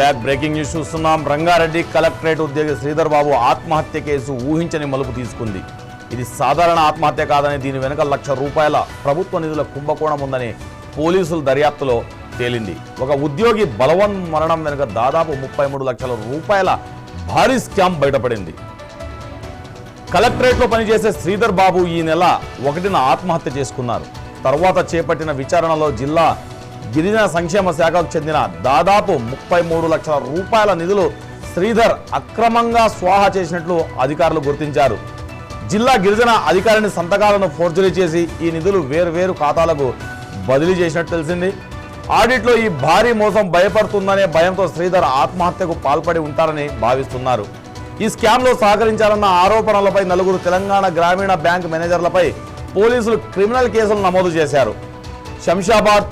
Back. Breaking news చూస్తున్నాం. Rangareddy collectorate ఉద్యోగి శ్రీధర్ బాబు ఆత్మహత్య కేసు ఊహించని మలుపు తీసుకుంది. ఇది సాధారణ ఆత్మహత్య కాదని, దీని వెనుక ₹1,00,000 ప్రభుత్వ నిధుల కుంభకోణం ఉందని పోలీసుల దర్యాప్తులో తేలింది. ఒక ఉద్యోగి బలవన్ మరణం వెనుక దాదాపు ₹33 లక్షల భారీ స్కామ్ బయటపడింది. కలెక్టరేట్లో పనిచేసే శ్రీధర్ బాబు ఈ నెల 1న ఆత్మహత్య చేసుకున్నారు. తర్వాత చేపట్టిన విచారణలో జిల్లా గిరిజన సంక్షేమ శాఖకు చెందిన దాదాపు ₹33 లక్షల నిధులు శ్రీధర్ అక్రమంగా స్వాహా చేసినట్లు అధికారులు గుర్తించారు. జిల్లా గిరిజన అధికారిని సంతకాలను ఫోర్జరీ చేసి ఈ నిధులు వేర్వేరు ఖాతాలకు బదిలీ చేసినట్టు తెలిసింది. ఆడిట్లో ఈ భారీ మోసం భయపడుతుందనే భయంతో శ్రీధర్ ఆత్మహత్యకు పాల్పడి ఉంటారని భావిస్తున్నారు. ఈ స్కామ్లో సహకరించారన్న ఆరోపణలపై 4 తెలంగాణ గ్రామీణ బ్యాంక్ మేనేజర్లపై పోలీసులు క్రిమినల్ కేసులు నమోదు చేశారు. శంషాబాద్,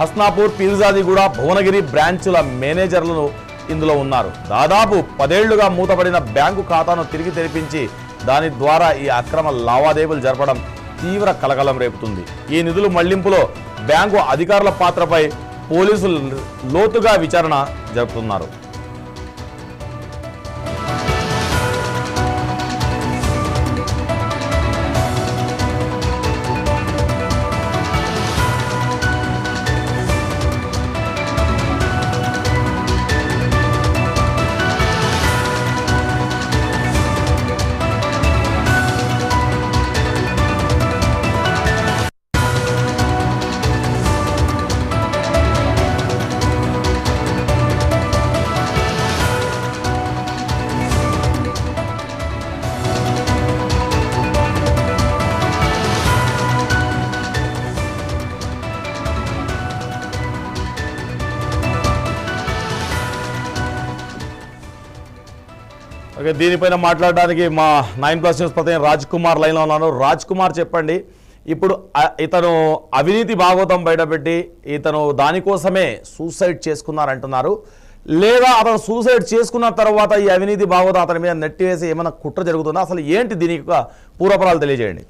హస్నాపూర్, పీర్జాదిగూడ, భువనగిరి బ్రాంచుల మేనేజర్లు ఇందులో ఉన్నారు. దాదాపు 10 ఏళ్లుగా మూతపడిన బ్యాంకు ఖాతాను తిరిగి తెరిపించి దాని ద్వారా ఈ అక్రమ లావాదేవీలు జరపడం తీవ్ర కలకలం రేపుతుంది. ఈ నిధుల మళ్లింపులో బ్యాంకు అధికారుల పాత్రపై పోలీసులు లోతుగా విచారణ జరుపుతున్నారు. ఓకే, దీనిపైన మాట్లాడడానికి మా 9+ న్యూస్ ప్రతినిధి రాజ్ కుమార్ లైన్లో ఉన్నారు. రాజ్ కుమార్, చెప్పండి. ఇప్పుడు ఇతను అవినీతి భాగవతం బయటపెట్టి ఇతను దానికోసమే సూసైడ్ చేసుకున్నారంటున్నారు, లేదా అతను సూసైడ్ చేసుకున్న తర్వాత ఈ అవినీతి భాగవతం అతని మీద నెట్టివేసి ఏమైనా కుట్ర జరుగుతుందా? అసలు ఏంటి దీనికి పూర్వపరాలు తెలియజేయండి.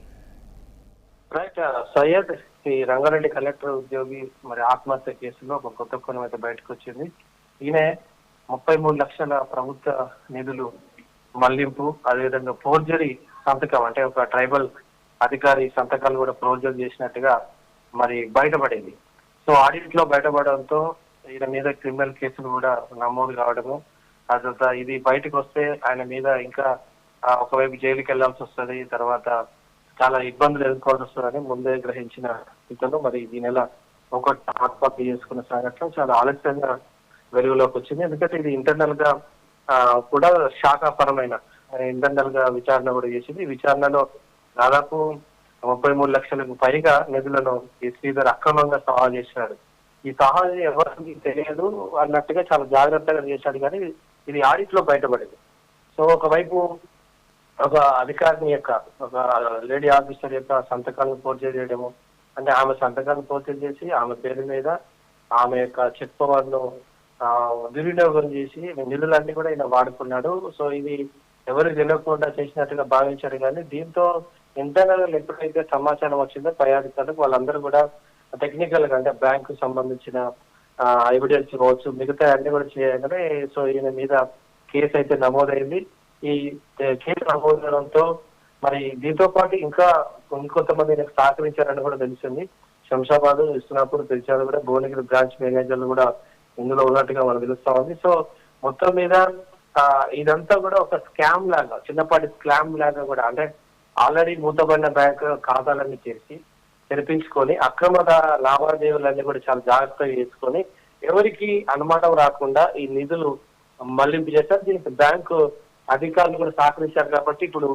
రైట్ సయ్యద్, ఈ రంగారెడ్డి కలెక్టర్ ఉద్యోగి మరి ఆత్మహత్య కేసులో ఒక కొత్త కోణం అయితే బయటకు వచ్చింది. ఈయన 33 లక్షల ప్రభుత్వ నిధులు మళ్లింపు, అదేవిధంగా ఫోర్జరీ సంతకం, అంటే ఒక ట్రైబల్ అధికారి సంతకాలు కూడా ఫోర్జరీ చేసినట్టుగా మరి బయటపడింది. సో ఆడిట్ లో బయటపడడంతో ఈయన మీద క్రిమినల్ కేసులు కూడా నమోదు కావడము, అదంతా ఇది బయటకు వస్తే ఆయన మీద ఇంకా ఒకవైపు జైలుకి వెళ్లాల్సి వస్తుంది, తర్వాత చాలా ఇబ్బందులు ఎదుర్కోవాల్సి వస్తుందని ముందే గ్రహించిన ఇతను మరి ఈ నెల ఆత్మహత్య చేసుకున్న సంఘటన చాలా ఆలస్యంగా వెలుగులోకి వచ్చింది. ఎందుకంటే ఇది ఇంటర్నల్ గా కూడా శాఖాపరమైన ఇంటర్నల్ గా విచారణ కూడా చేసింది. ఈ విచారణలో దాదాపు 33 లక్షలకు పైగా నిధులను ఈ శ్రీధర్ అక్రమంగా సహా చేశాడు. ఈ సహా ఎవరికి తెలియదు అన్నట్టుగా చాలా జాగ్రత్తగా చేశాడు, కానీ ఇది ఆడిట్ లో బయటపడింది. సో ఒకవైపు ఒక అధికారిని యొక్క, ఒక లేడీ ఆఫీసర్ యొక్క సంతకాలను ఫోర్జరీ చేయడము, అంటే ఆమె సంతకాలను ఫోర్జరీ చేసి ఆమె పేరు మీద ఆమె యొక్క చెక్ పవర్ ను దుర్వినియోగం చేసి నిధులన్నీ కూడా ఈయన వాడుకున్నాడు. సో ఇది ఎవరు తెలియకుండా చేసినట్టుగా భావించారు, కానీ దీంతో ఇంటర్నల్ ఎప్పుడైతే సమాచారం వచ్చిందో పై అధికారులకు, వాళ్ళందరూ కూడా టెక్నికల్ గా, అంటే బ్యాంకు సంబంధించిన ఎవిడెన్స్ కావచ్చు, మిగతా అన్ని కూడా చేయగానే సో ఈయన మీద కేసు అయితే నమోదైంది. ఈ కేసు నమోదవడంతో మరి దీంతో పాటు ఇంకా ఇంకొంతమంది సహకరించారని కూడా తెలిసింది. శంషాబాద్, ఇస్లాపూర్, పిలిచారు కూడా భువనగిరి బ్రాంచ్ మేనేజర్లు కూడా ఇందులో ఉన్నట్టుగా మనకు తెలుస్తా ఉంది. సో మొత్తం మీద ఇదంతా కూడా ఒక స్కామ్ లాగా, చిన్నపాటి స్కామ్ లాగా కూడా, అంటే ఆల్రెడీ మూతబడిన బ్యాంక్ ఖాతాలన్నీ తెరిపించుకొని అక్రమ లావాదేవీలన్నీ కూడా చాలా జాగ్రత్తగా చేసుకొని ఎవరికి అనుమానం రాకుండా ఈ నిధులు మళ్లింపు చేశారు. దీనికి బ్యాంకు అధికారులు కూడా సహకరించారు. కాబట్టి ఇప్పుడు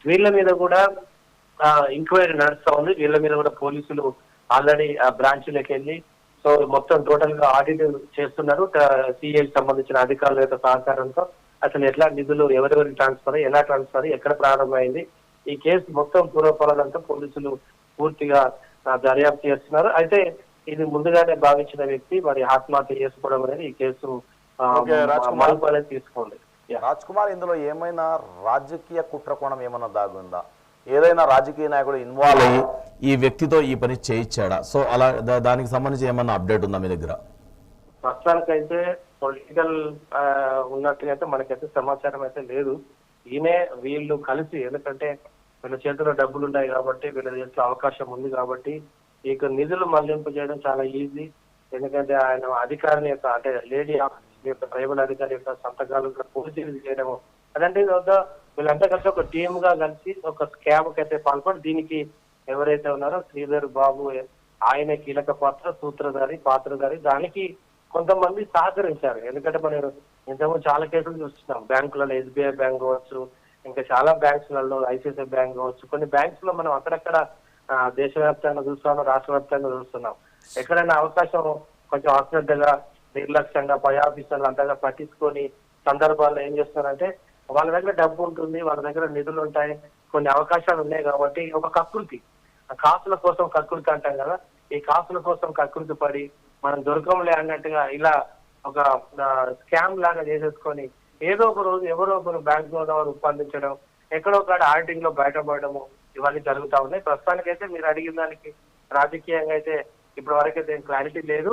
వీళ్ళ మీద కూడా ఎంక్వైరీ నడుస్తా ఉంది. వీళ్ళ మీద కూడా పోలీసులు ఆల్రెడీ ఆ బ్రాంచ్లోకి వెళ్ళి సో మొత్తం టోటల్ గా ఆడిట్ చేస్తున్నారు. సిఐకి సంబంధించిన అధికారుల యొక్క సహకారంతో అసలు ఎట్లా నిధులు ఎవరెవరికి ట్రాన్స్ఫర్, ఎలా ట్రాన్స్ఫర్, ఎక్కడ ప్రారంభమైంది, ఈ కేసు మొత్తం పూర్వపరాలంతా పోలీసులు పూర్తిగా దర్యాప్తు చేస్తున్నారు. అయితే ఇది ముందుగానే భావించిన వ్యక్తి మరి ఆత్మహత్య చేసుకోవడం అనేది ఈ కేసు మలుపు అనేది తీసుకోండి. రాజ్ కుమార్, ఇందులో ఏమైనా రాజకీయ కుట్ర కోణం ఏమైనా దాగుందా? ఏదైనా రాజకీయ నాయకుడు ఇన్వాల్వ్ అయ్యి ఈ వ్యక్తితో ఈ పని చేయించాడా? సో అలా దానికి సంబంధించి ఏమన్నా అప్డేట్ ఉందా మీ దగ్గర? ప్రస్తుతానికైతే పొలిటికల్ ఉన్నట్టుగా అయితే మనకైతే సమాచారం అయితే లేదు. ఈయనే వీళ్ళు కలిసి, ఎందుకంటే వీళ్ళ చేతిలో డబ్బులు ఉన్నాయి కాబట్టి, వీళ్ళ చేతిలో అవకాశం ఉంది కాబట్టి ఇక నిధులు మళ్లింపు చేయడం చాలా ఈజీ. ఎందుకంటే ఆయన అధికారిని యొక్క, అంటే లేడీ యొక్క ట్రైబల్ అధికారి యొక్క సంతకాలు పూర్తి చేయడము అదంటే వీళ్ళంతా కలిసి ఒక టీమ్ గా కలిసి ఒక స్కామ్ కి అయితే పాల్పడి, దీనికి ఎవరైతే ఉన్నారో శ్రీధర్ బాబు ఆయన కీలక పాత్రధారి. దానికి కొంతమంది సహకరించారు. ఎందుకంటే మనం ఇంతకుముందు చాలా కేసులు చూస్తున్నాం. బ్యాంకులలో ఎస్బీఐ బ్యాంక్ కావచ్చు, ఇంకా చాలా బ్యాంక్స్లలో ఐసిఐసిఐ బ్యాంక్ కావచ్చు, కొన్ని బ్యాంక్స్ లో మనం అక్కడక్కడ దేశవ్యాప్తంగా చూస్తున్నాం, రాష్ట్ర వ్యాప్తంగా చూస్తున్నాం. ఎక్కడైనా అవకాశం కొంచెం అశ్రద్ధగా, నిర్లక్ష్యంగా పై ఆఫీసర్లు అంతగా పట్టించుకొని సందర్భాల్లో ఏం చేస్తున్నారంటే, వాళ్ళ దగ్గర డబ్బు ఉంటుంది, వాళ్ళ దగ్గర నిధులు ఉంటాయి, కొన్ని అవకాశాలు ఉన్నాయి కాబట్టి ఒక కకృతి, కాసుల కోసం కకృతి అంటాం కదా, ఈ కాసుల కోసం కకృతి పడి మనం దొరకంలే అన్నట్టుగా ఇలా ఒక స్కామ్ లాగా చేసేసుకొని ఏదో ఒక రోజు ఎవరో ఒకరు బ్యాంక్ లో రూపొందించడం, ఎక్కడో ఒక ఆడిటింగ్ లో బయటపడము, ఇవన్నీ జరుగుతా ఉన్నాయి. ప్రస్తుతానికైతే మీరు అడిగిన దానికి రాజకీయంగా అయితే ఇప్పటి వరకైతే క్లారిటీ లేదు.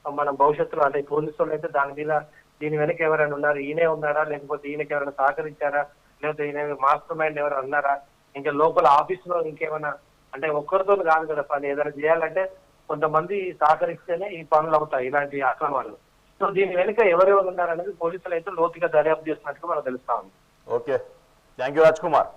మనం భవిష్యత్తులో అంటే పోలీసులు అయితే దాని మీద, దీని వెనక ఎవరైనా ఉన్నారు, ఈయనే ఉన్నారా, లేకపోతే ఈయనకి ఎవరైనా సహకరించారా, లేకపోతే ఈయన మాస్టర్ మైండ్ ఎవరైనా ఉన్నారా, ఇంకా లోపల ఆఫీస్ లో ఇంకేమైనా, అంటే ఒక్కరితో కాదు కదా పని, ఏదైనా చేయాలంటే కొంతమంది సహకరిస్తేనే ఈ పనులు అవుతాయి, ఇలాంటి అక్రమాలు. సో దీని వెనుక ఎవరెవరు ఉన్నారనేది పోలీసులు అయితే లోతుగా దర్యాప్తు చేస్తున్నట్టుగా మనకు తెలుస్తా ఉంది. Okay, thank you Raj Kumar.